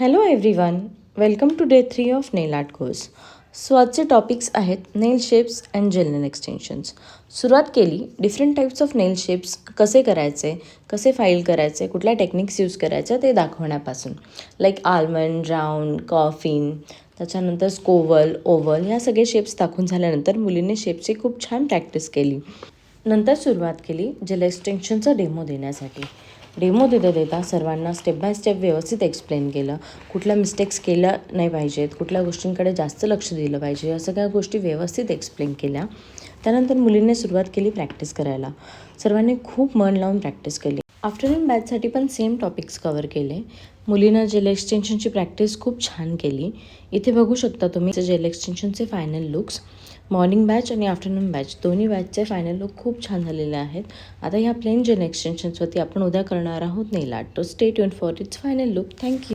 Hello everyone, welcome to day 3 of nail art course. So आजचे topics आहेत nail shapes and gel nail extensions. सुरुवात केली different types of nail shapes कसे करायचे, कसे file करायचे, कुठल्या टेक्निक्स यूज करायच्या ते दाखवण्यापासून. लाईक आल्मंड, राऊंड, कॉफिन, त्याच्यानंतर स्कोवल, ओव्हल ह्या सगळे शेप्स दाखवून झाल्यानंतर मुलींनी शेप्सची खूप छान प्रॅक्टिस केली. नंतर सुरुवात केली जेल एक्सटेन्शनचा डेमो देण्यासाठी. डेमो देता सर्वांना स्टेप बाय स्टेप व्यवस्थित एक्सप्लेन केलं. कुठल्या मिस्टेक्स केल्या नाही पाहिजेत, कुठल्या गोष्टींकडे जास्त लक्ष दिलं पाहिजे, या सगळ्या गोष्टी व्यवस्थित एक्सप्लेन केल्या. त्यानंतर मुलींनी सुरुवात केली प्रॅक्टिस करायला. सर्वांनी खूप मन लावून प्रॅक्टिस केली. आफ्टरनून बॅचसाठी पण सेम टॉपिक्स कवर केले. मुलीनं जेल एक्सटेन्शनची प्रॅक्टिस खूप छान केली. इथे बघू शकता तुम्ही जेल एक्सटेन्शनचे फायनल लुक्स. मॉर्निंग बॅच आणि आफ्टरनून बॅच दोन्ही बॅचचे फायनल लुक खूप छान झालेले आहेत. आता ह्या प्लेन जेल एक्सटेन्शन्सवरती आपण उद्या करणार आहोत नेल आर्ट. तो stay tuned for its final look. Thank you.